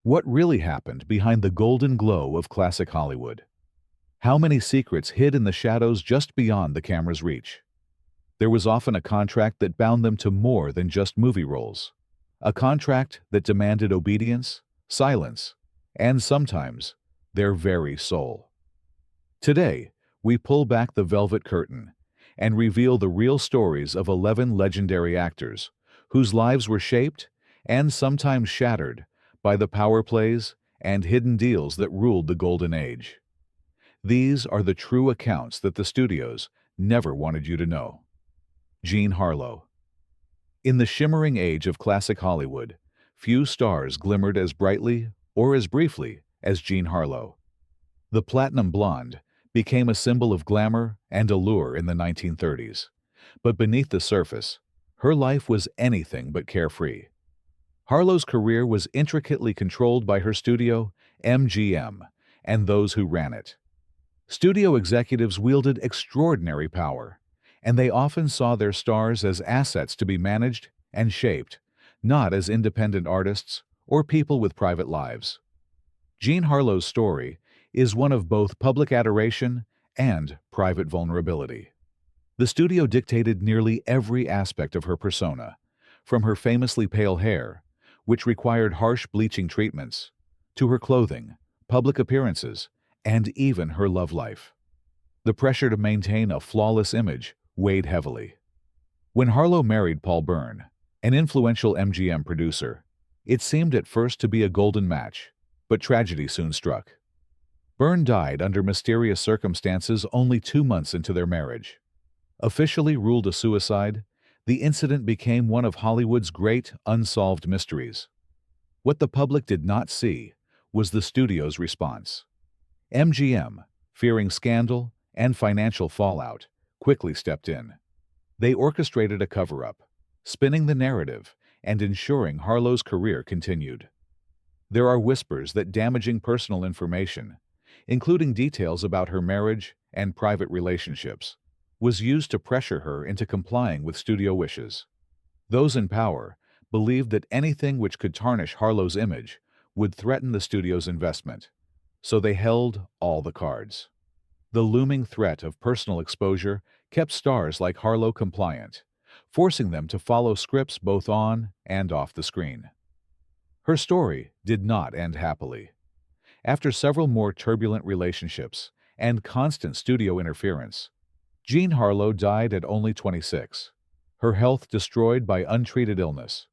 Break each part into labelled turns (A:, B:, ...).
A: What really happened behind the golden glow of classic Hollywood? How many secrets hid in the shadows just beyond the camera's reach? There was often a contract that bound them to more than just movie roles. A contract that demanded obedience, silence, and sometimes their very soul. Today, we pull back the velvet curtain and reveal the real stories of 11 legendary actors whose lives were shaped and sometimes shattered by the power plays and hidden deals that ruled the golden age. These are the true accounts that the studios never wanted you to know. Jean Harlo. In the shimmering age of classic Hollywood, few stars glimmered as brightly or as briefly as Jean Harlo. The platinum blonde became a symbol of glamour and allure in the 1930s, but beneath the surface, her life was anything but carefree. Harlo's career was intricately controlled by her studio, MGM, and those who ran it. Studio executives wielded extraordinary power, and they often saw their stars as assets to be managed and shaped, not as independent artists or people with private lives. Jean Harlo's story is one of both public adoration and private vulnerability. The studio dictated nearly every aspect of her persona, from her famously pale hair, which required harsh bleaching treatments, to her clothing, public appearances, and even her love life. The pressure to maintain a flawless image weighed heavily. When Harlo married Paul Byrne, an influential MGM producer, it seemed at first to be a golden match, but tragedy soon struck. Byrne died under mysterious circumstances only 2 months into their marriage. Officially ruled a suicide, the incident became one of Hollywood's great unsolved mysteries. What the public did not see was the studio's response. MGM, fearing scandal and financial fallout, quickly stepped in. They orchestrated a cover-up, spinning the narrative and ensuring Harlo's career continued. There are whispers that damaging personal information, including details about her marriage and private relationships, was used to pressure her into complying with studio wishes. Those in power believed that anything which could tarnish Harlo's image would threaten the studio's investment, so they held all the cards. The looming threat of personal exposure kept stars like Harlo compliant, forcing them to follow scripts both on and off the screen. Her story did not end happily. After several more turbulent relationships and constant studio interference, Jean Harlo died at only 26, her health destroyed by untreated illness.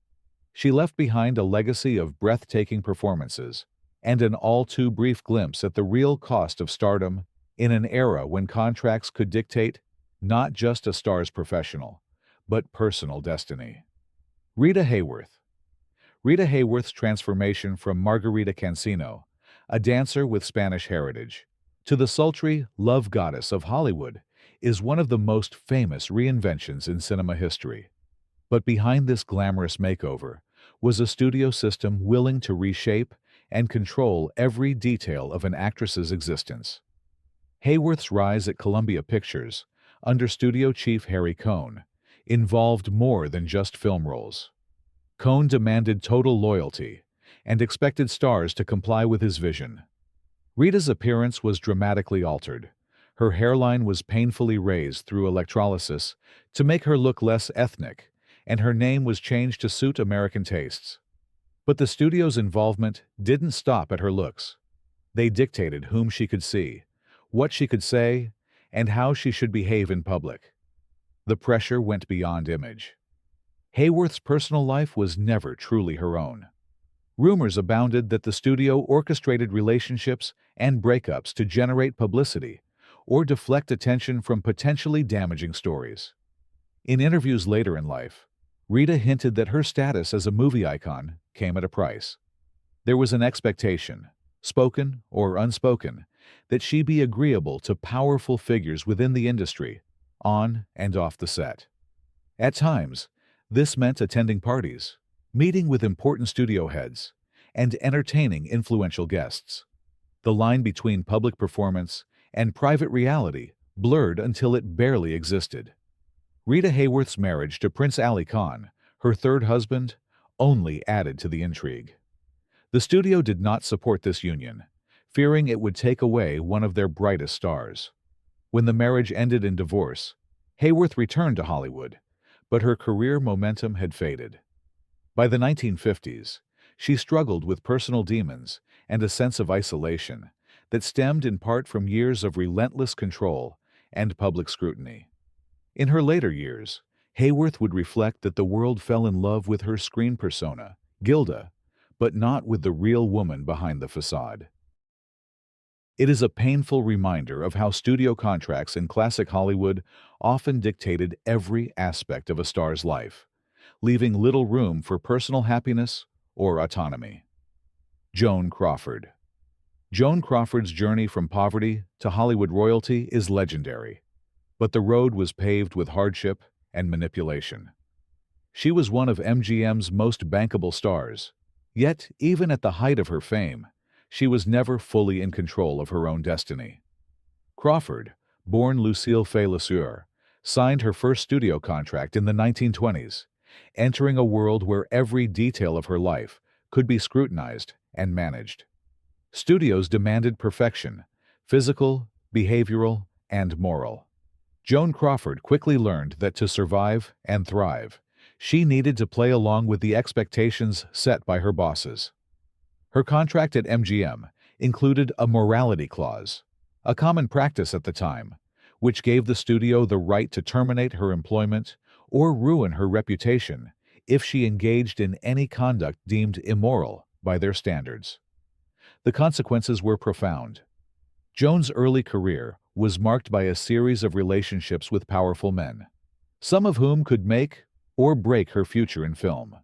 A: She left behind a legacy of breathtaking performances and an all-too-brief glimpse at the real cost of stardom in an era when contracts could dictate not just a star's professional, but personal destiny. Rita Hworth. Rita Hworth's transformation from Margarita Cancino, a dancer with Spanish heritage, to the sultry love goddess of Hollywood is one of the most famous reinventions in cinema history. But behind this glamorous makeover was a studio system willing to reshape and control every detail of an actress's existence. Hworth's rise at Columbia Pictures, under studio chief Harry Cohn, involved more than just film roles. Cohn demanded total loyalty and expected stars to comply with his vision. Rita's appearance was dramatically altered. Her hairline was painfully raised through electrolysis to make her look less ethnic, and her name was changed to suit American tastes. But the studio's involvement didn't stop at her looks. They dictated whom she could see, what she could say, and how she should behave in public. The pressure went beyond image. Hworth's personal life was never truly her own. Rumors abounded that the studio orchestrated relationships and breakups to generate publicity or deflect attention from potentially damaging stories. In interviews later in life, Rita hinted that her status as a movie icon came at a price. There was an expectation, spoken or unspoken, that she be agreeable to powerful figures within the industry, on and off the set. At times, this meant attending parties, meeting with important studio heads, and entertaining influential guests. The line between public performance and private reality blurred until it barely existed. Rita Hworth's marriage to Prince Ali Khan, her third husband, only added to the intrigue. The studio did not support this union, fearing it would take away one of their brightest stars. When the marriage ended in divorce, Hworth returned to Hollywood, but her career momentum had faded. By the 1950s, she struggled with personal demons and a sense of isolation that stemmed in part from years of relentless control and public scrutiny. In her later years, Hworth would reflect that the world fell in love with her screen persona, Gilda, but not with the real woman behind the facade. It is a painful reminder of how studio contracts in classic Hollywood often dictated every aspect of a star's life, leaving little room for personal happiness or autonomy. Joan Crawford. Joan Crawford's journey from poverty to Hollywood royalty is legendary, but the road was paved with hardship and manipulation. She was one of MGM's most bankable stars, yet even at the height of her fame, she was never fully in control of her own destiny. Crawford, born Lucille Fay LeSueur, signed her first studio contract in the 1920s, entering a world where every detail of her life could be scrutinized and managed. Studios demanded perfection, physical, behavioral, and moral. Joan Crawford quickly learned that to survive and thrive, she needed to play along with the expectations set by her bosses. Her contract at MGM included a morality clause, a common practice at the time, which gave the studio the right to terminate her employment or ruin her reputation if she engaged in any conduct deemed immoral by their standards. The consequences were profound. Joan's early career was marked by a series of relationships with powerful men, some of whom could make or break her future in film.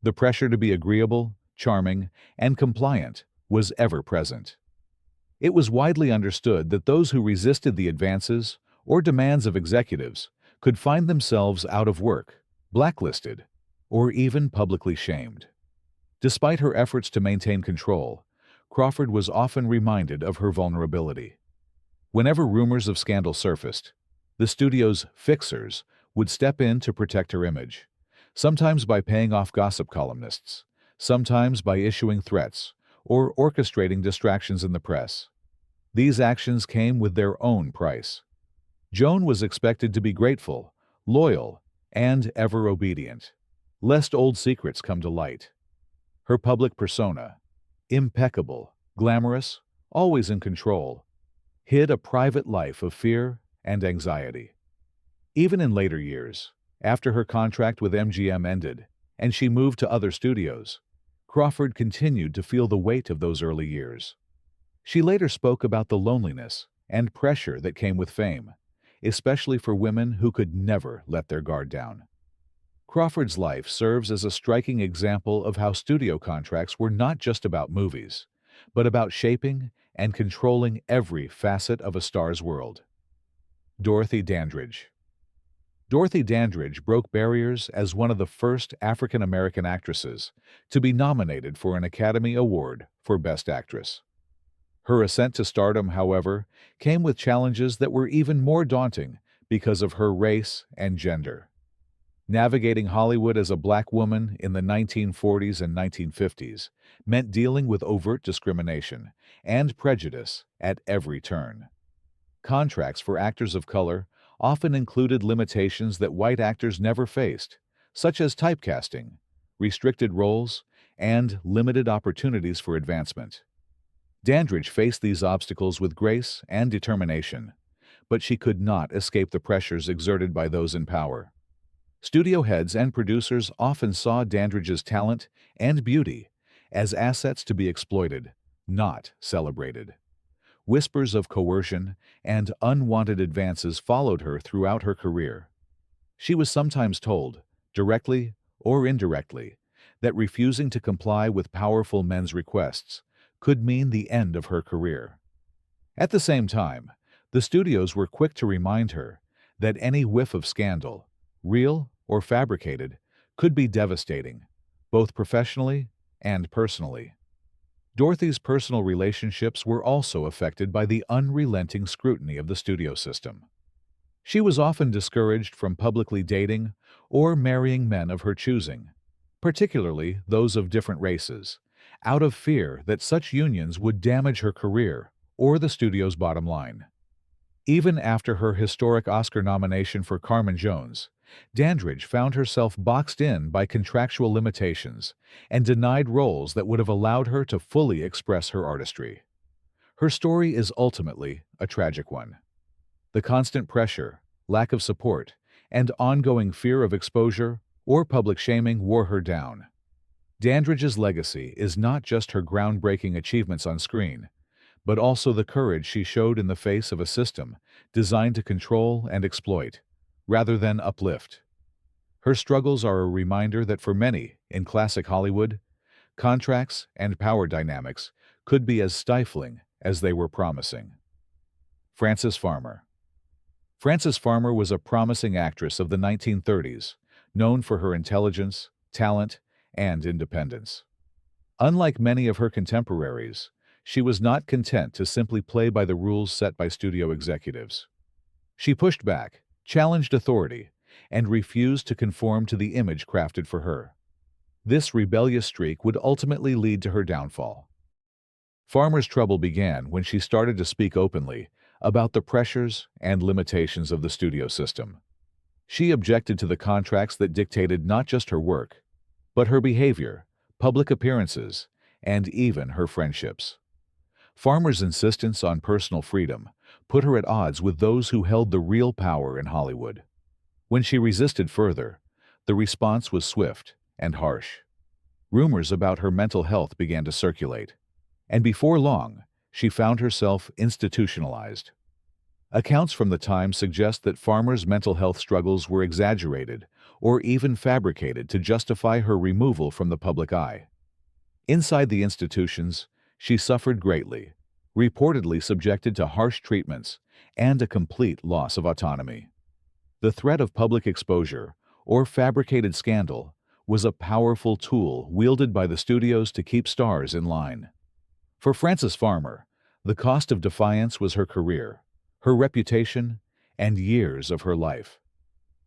A: The pressure to be agreeable, charming, and compliant was ever present. It was widely understood that those who resisted the advances or demands of executives could find themselves out of work, blacklisted, or even publicly shamed. Despite her efforts to maintain control, Crawford was often reminded of her vulnerability. Whenever rumors of scandal surfaced, the studio's fixers would step in to protect her image, sometimes by paying off gossip columnists, sometimes by issuing threats or orchestrating distractions in the press. These actions came with their own price. Joan was expected to be grateful, loyal, and ever obedient, lest old secrets come to light. Her public persona, impeccable, glamorous, always in control, hid a private life of fear and anxiety. Even in later years, after her contract with MGM ended and she moved to other studios, Crawford continued to feel the weight of those early years. She later spoke about the loneliness and pressure that came with fame, especially for women who could never let their guard down. Crawford's life serves as a striking example of how studio contracts were not just about movies, but about shaping and controlling every facet of a star's world. Dorothy Dandridge. Dorothy Dandridge broke barriers as one of the first African-American actresses to be nominated for an Academy Award for Best Actress. Her ascent to stardom, however, came with challenges that were even more daunting because of her race and gender. Navigating Hollywood as a black woman in the 1940s and 1950s meant dealing with overt discrimination and prejudice at every turn. Contracts for actors of color often included limitations that white actors never faced, such as typecasting, restricted roles, and limited opportunities for advancement. Dandridge faced these obstacles with grace and determination, but she could not escape the pressures exerted by those in power. Studio heads and producers often saw Dandridge's talent and beauty as assets to be exploited, not celebrated. Whispers of coercion and unwanted advances followed her throughout her career. She was sometimes told, directly or indirectly, that refusing to comply with powerful men's requests could mean the end of her career. At the same time, the studios were quick to remind her that any whiff of scandal, real or fabricated, could be devastating, both professionally and personally. Dorothy's personal relationships were also affected by the unrelenting scrutiny of the studio system. She was often discouraged from publicly dating or marrying men of her choosing, particularly those of different races, out of fear that such unions would damage her career or the studio's bottom line. Even after her historic Oscar nomination for Carmen Jones, Dandridge found herself boxed in by contractual limitations and denied roles that would have allowed her to fully express her artistry. Her story is ultimately a tragic one. The constant pressure, lack of support, and ongoing fear of exposure or public shaming wore her down. Dandridge's legacy is not just her groundbreaking achievements on screen, but also the courage she showed in the face of a system designed to control and exploit, rather than uplift. Her struggles are a reminder that for many in classic Hollywood, contracts and power dynamics could be as stifling as they were promising. Frances Farmer. Frances Farmer was a promising actress of the 1930s, known for her intelligence, talent, and independence. Unlike many of her contemporaries, she was not content to simply play by the rules set by studio executives. She pushed back, challenged authority, and refused to conform to the image crafted for her. This rebellious streak would ultimately lead to her downfall. Farmer's trouble began when she started to speak openly about the pressures and limitations of the studio system. She objected to the contracts that dictated not just her work, but her behavior, public appearances, and even her friendships. Farmer's insistence on personal freedom put her at odds with those who held the real power in Hollywood. When she resisted further, the response was swift and harsh. Rumors about her mental health began to circulate, and before long, she found herself institutionalized. Accounts from the time suggest that Farmer's mental health struggles were exaggerated or even fabricated to justify her removal from the public eye. Inside the institutions, she suffered greatly, reportedly subjected to harsh treatments and a complete loss of autonomy. The threat of public exposure or fabricated scandal was a powerful tool wielded by the studios to keep stars in line. For Frances Farmer, the cost of defiance was her career, her reputation, and years of her life.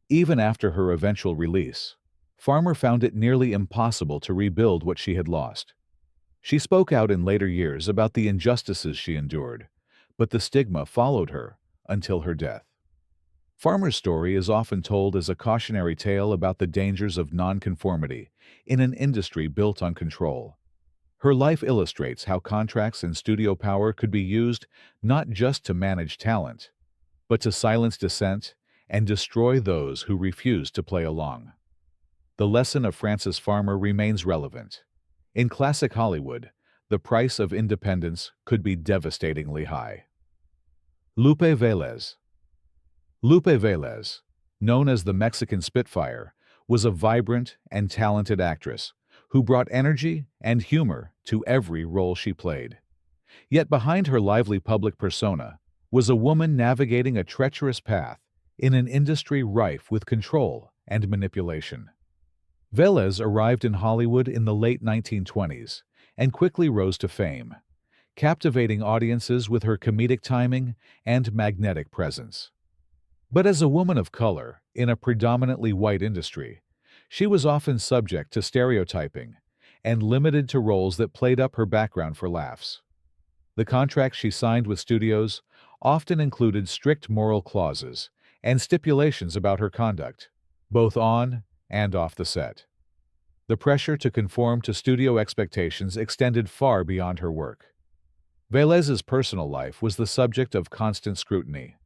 A: Even after her eventual release, Farmer found it nearly impossible to rebuild what she had lost. She spoke out in later years about the injustices she endured, but the stigma followed her until her death. Farmer's story is often told as a cautionary tale about the dangers of nonconformity in an industry built on control. Her life illustrates how contracts and studio power could be used not just to manage talent, but to silence dissent and destroy those who refuse to play along. The lesson of Frances Farmer remains relevant. In classic Hollywood, the price of independence could be devastatingly high. Lupe Veles. Lupe Veles, known as the Mexican Spitfire, was a vibrant and talented actress who brought energy and humor to every role she played. Yet behind her lively public persona was a woman navigating a treacherous path in an industry rife with control and manipulation. Veles arrived in Hollywood in the late 1920s and quickly rose to fame, captivating audiences with her comedic timing and magnetic presence. But as a woman of color in a predominantly white industry, she was often subject to stereotyping and limited to roles that played up her background for laughs. The contracts she signed with studios often included strict moral clauses and stipulations about her conduct, both on and off the set. The pressure to conform to studio expectations extended far beyond her work. Veles's personal life was the subject of constant scrutiny.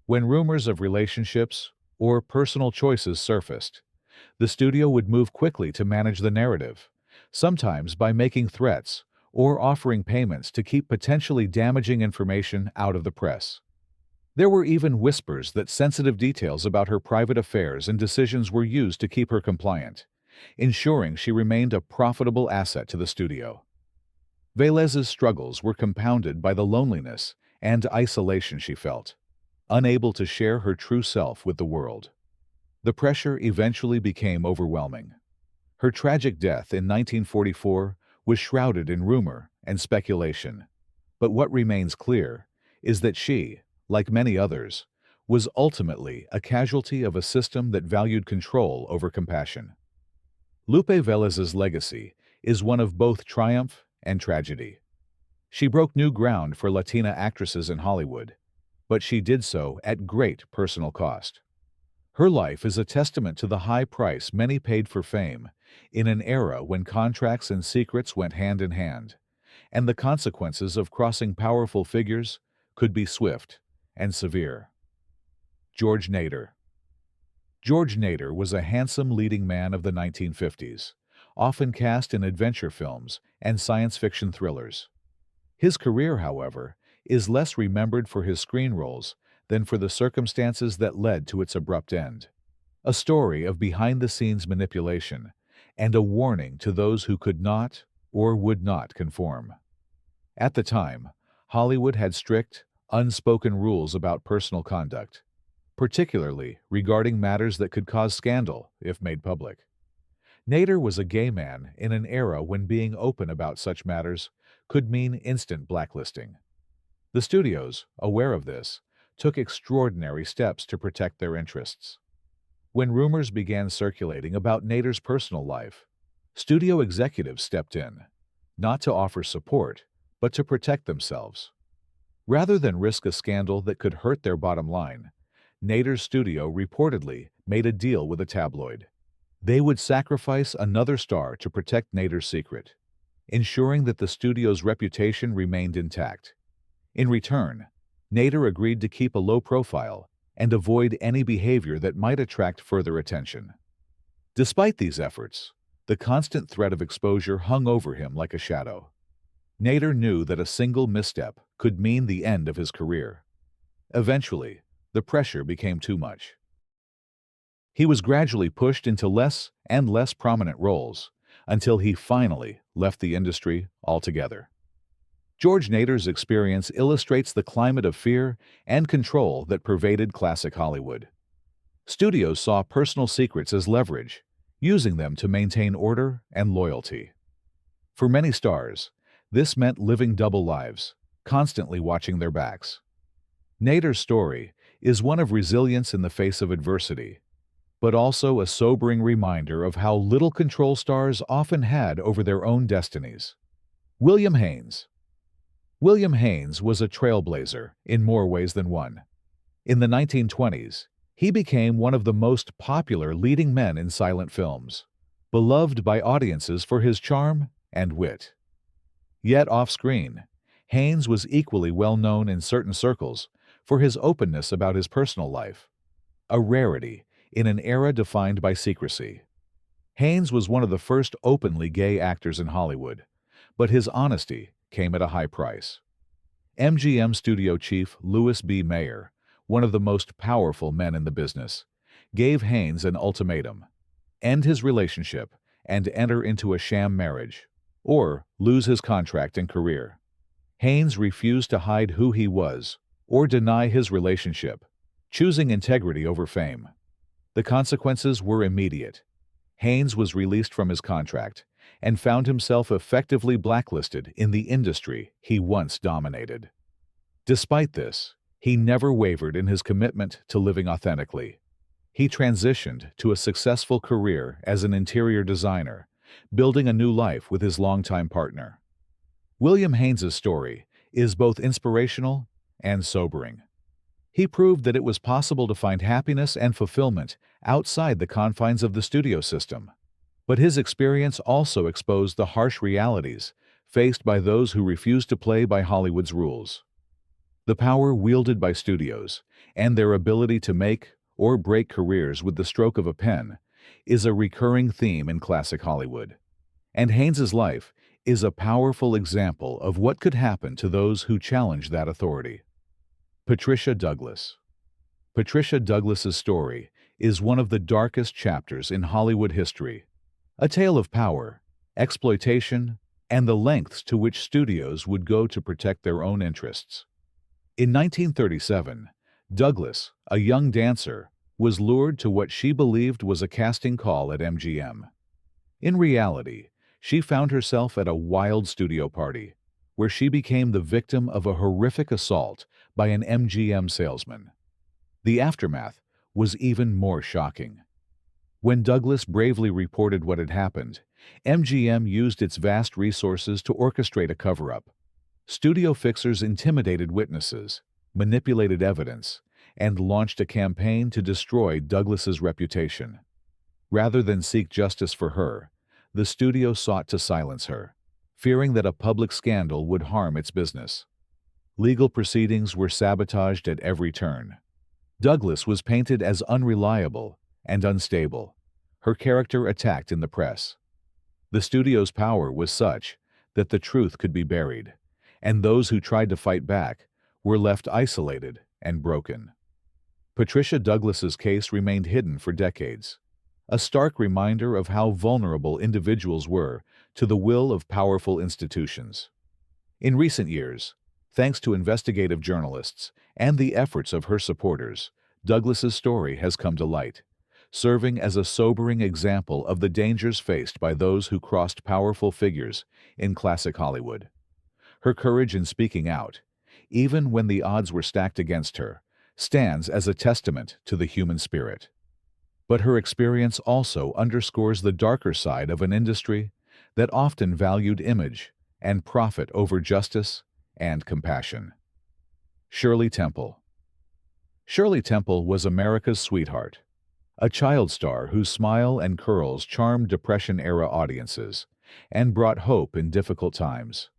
A: When rumors of relationships or personal choices surfaced, the studio would move quickly to manage the narrative, sometimes by making threats or offering payments to keep potentially damaging information out of the press. There were even whispers that sensitive details about her private affairs and decisions were used to keep her compliant, ensuring she remained a profitable asset to the studio. Veles's struggles were compounded by the loneliness and isolation she felt, unable to share her true self with the world. The pressure eventually became overwhelming. Her tragic death in 1944 was shrouded in rumor and speculation, but what remains clear is that she, like many others, was ultimately a casualty of a system that valued control over compassion. Lupe Veles's legacy is one of both triumph and tragedy. She broke new ground for Latina actresses in Hollywood, but she did so at great personal cost. Her life is a testament to the high price many paid for fame in an era when contracts and secrets went hand in hand, and the consequences of crossing powerful figures could be swift and severe. George Nader. George Nader was a handsome leading man of the 1950s, often cast in adventure films and science fiction thrillers. His career, however, is less remembered for his screen roles than for the circumstances that led to its abrupt end. A story of behind-the-scenes manipulation and a warning to those who could not or would not conform. At the time, Hollywood had strict, unspoken rules about personal conduct, particularly regarding matters that could cause scandal if made public. Nader was a gay man in an era when being open about such matters could mean instant blacklisting. The studios, aware of this, took extraordinary steps to protect their interests. When rumors began circulating about Nader's personal life, studio executives stepped in, not to offer support, but to protect themselves. Rather than risk a scandal that could hurt their bottom line, Nader's studio reportedly made a deal with a tabloid. They would sacrifice another star to protect Nader's secret, ensuring that the studio's reputation remained intact. In return, Nader agreed to keep a low profile and avoid any behavior that might attract further attention. Despite these efforts, the constant threat of exposure hung over him like a shadow. Nader knew that a single misstep could mean the end of his career. Eventually, the pressure became too much. He was gradually pushed into less and less prominent roles until he finally left the industry altogether. George Nader's experience illustrates the climate of fear and control that pervaded classic Hollywood. Studios saw personal secrets as leverage, using them to maintain order and loyalty. For many stars, this meant living double lives, constantly watching their backs. Nader's story is one of resilience in the face of adversity, but also a sobering reminder of how little control stars often had over their own destinies. William Haynes. William Haynes was a trailblazer in more ways than one. In the 1920s, he became one of the most popular leading men in silent films, beloved by audiences for his charm and wit. Yet off-screen, Haynes was equally well known in certain circles for his openness about his personal life, a rarity in an era defined by secrecy. Haynes was one of the first openly gay actors in Hollywood, but his honesty came at a high price. MGM studio chief Louis B. Mayer, one of the most powerful men in the business, gave Haynes an ultimatum: end his relationship and enter into a sham marriage, or lose his contract and career. Haynes refused to hide who he was or deny his relationship, choosing integrity over fame. The consequences were immediate. Haynes was released from his contract and found himself effectively blacklisted in the industry he once dominated. Despite this, he never wavered in his commitment to living authentically. He transitioned to a successful career as an interior designer, building a new life with his longtime partner. William Haynes's story is both inspirational and sobering. He proved that it was possible to find happiness and fulfillment outside the confines of the studio system. But his experience also exposed the harsh realities faced by those who refused to play by Hollywood's rules. The power wielded by studios and their ability to make or break careers with the stroke of a pen is a recurring theme in classic Hollywood. And Haynes's life is a powerful example of what could happen to those who challenge that authority. Patricia Douglas. Patricia Douglas's story is one of the darkest chapters in Hollywood history, a tale of power, exploitation, and the lengths to which studios would go to protect their own interests. In 1937, Douglas, a young dancer, was lured to what she believed was a casting call at MGM. In reality, she found herself at a wild studio party, where she became the victim of a horrific assault by an MGM salesman. The aftermath was even more shocking. When Douglas bravely reported what had happened, MGM used its vast resources to orchestrate a cover-up. Studio fixers intimidated witnesses, manipulated evidence, and launched a campaign to destroy Douglas's reputation. Rather than seek justice for her, the studio sought to silence her, fearing that a public scandal would harm its business. Legal proceedings were sabotaged at every turn. Douglas was painted as unreliable and unstable, her character attacked in the press. The studio's power was such that the truth could be buried, and those who tried to fight back were left isolated and broken. Patricia Douglas's case remained hidden for decades, a stark reminder of how vulnerable individuals were to the will of powerful institutions. In recent years, thanks to investigative journalists and the efforts of her supporters, Douglas's story has come to light, serving as a sobering example of the dangers faced by those who crossed powerful figures in classic Hollywood. Her courage in speaking out, even when the odds were stacked against her, stands as a testament to the human spirit. But her experience also underscores the darker side of an industry that often valued image and profit over justice and compassion. Shirley Temple. Shirley Temple was America's sweetheart, a child star whose smile and curls charmed Depression-era audiences and brought hope in difficult times.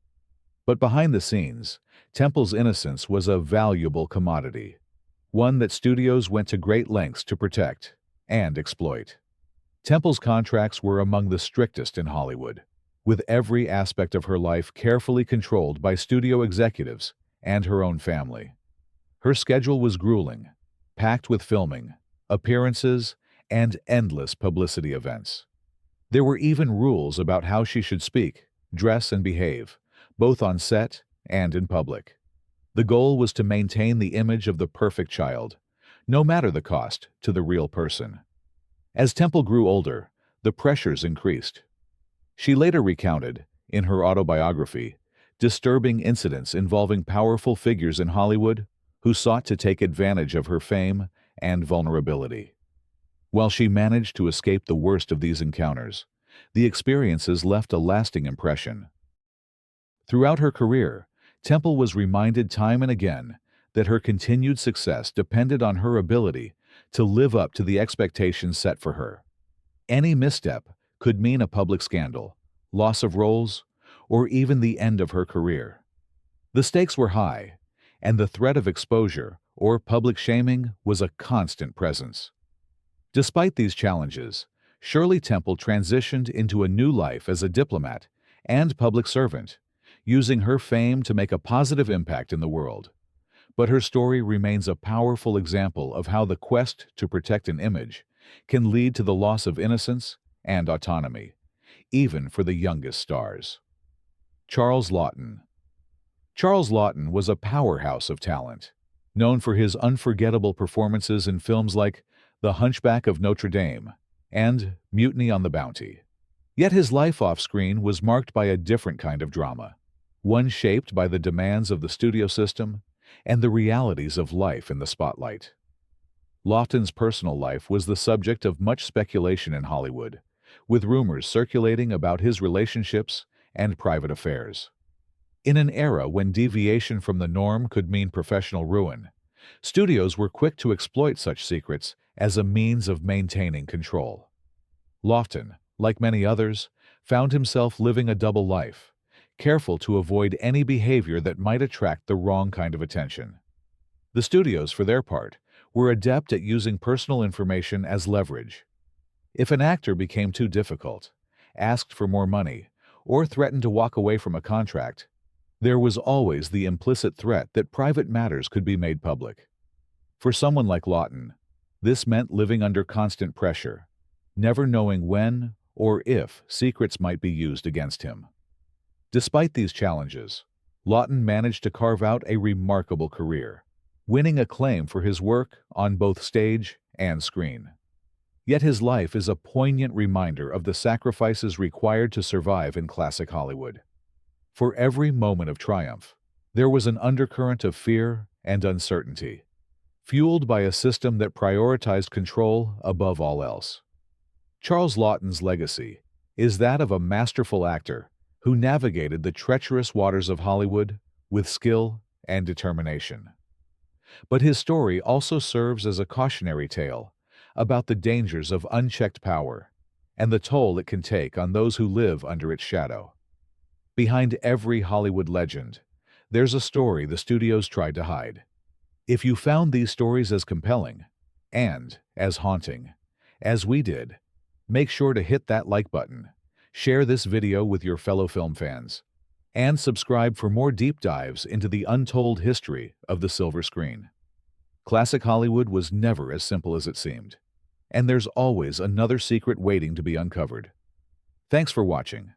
A: But behind the scenes, Temple's innocence was a valuable commodity, one that studios went to great lengths to protect and exploit. Temple's contracts were among the strictest in Hollywood, with every aspect of her life carefully controlled by studio executives and her own family. Her schedule was grueling, packed with filming, appearances, and endless publicity events. There were even rules about how she should speak, dress, and behave, both on set and in public. The goal was to maintain the image of the perfect child, no matter the cost to the real person. As Temple grew older, the pressures increased. She later recounted, in her autobiography, disturbing incidents involving powerful figures in Hollywood who sought to take advantage of her fame and vulnerability. While she managed to escape the worst of these encounters, the experiences left a lasting impression. Throughout her career, Temple was reminded time and again that her continued success depended on her ability to live up to the expectations set for her. Any misstep could mean a public scandal, loss of roles, or even the end of her career. The stakes were high, and the threat of exposure or public shaming was a constant presence. Despite these challenges, Shirley Temple transitioned into a new life as a diplomat and public servant, using her fame to make a positive impact in the world. But her story remains a powerful example of how the quest to protect an image can lead to the loss of innocence and autonomy, even for the youngest stars. Charles Lton. Charles Lton was a powerhouse of talent, known for his unforgettable performances in films like The Hunchback of Notre Dame and Mutiny on the Bounty. Yet his life off-screen was marked by a different kind of drama, one shaped by the demands of the studio system and the realities of life in the spotlight. Lofton's personal life was the subject of much speculation in Hollywood, with rumors circulating about his relationships and private affairs. In an era when deviation from the norm could mean professional ruin, studios were quick to exploit such secrets as a means of maintaining control. Lton, like many others, found himself living a double life, careful to avoid any behavior that might attract the wrong kind of attention. The studios, for their part, were adept at using personal information as leverage. If an actor became too difficult, asked for more money, or threatened to walk away from a contract, there was always the implicit threat that private matters could be made public. For someone like Lton, this meant living under constant pressure, never knowing when or if secrets might be used against him. Despite these challenges, Lton managed to carve out a remarkable career, winning acclaim for his work on both stage and screen. Yet his life is a poignant reminder of the sacrifices required to survive in classic Hollywood. For every moment of triumph, there was an undercurrent of fear and uncertainty, fueled by a system that prioritized control above all else. Charles Lawton's legacy is that of a masterful actor who navigated the treacherous waters of Hollywood with skill and determination. But his story also serves as a cautionary tale about the dangers of unchecked power and the toll it can take on those who live under its shadow. Behind every Hollywood legend, there's a story the studios tried to hide. If you found these stories as compelling and as haunting as we did, make sure to hit that like button, share this video with your fellow film fans, and subscribe for more deep dives into the untold history of the silver screen. Classic Hollywood was never as simple as it seemed, and there's always another secret waiting to be uncovered. Thanks for watching.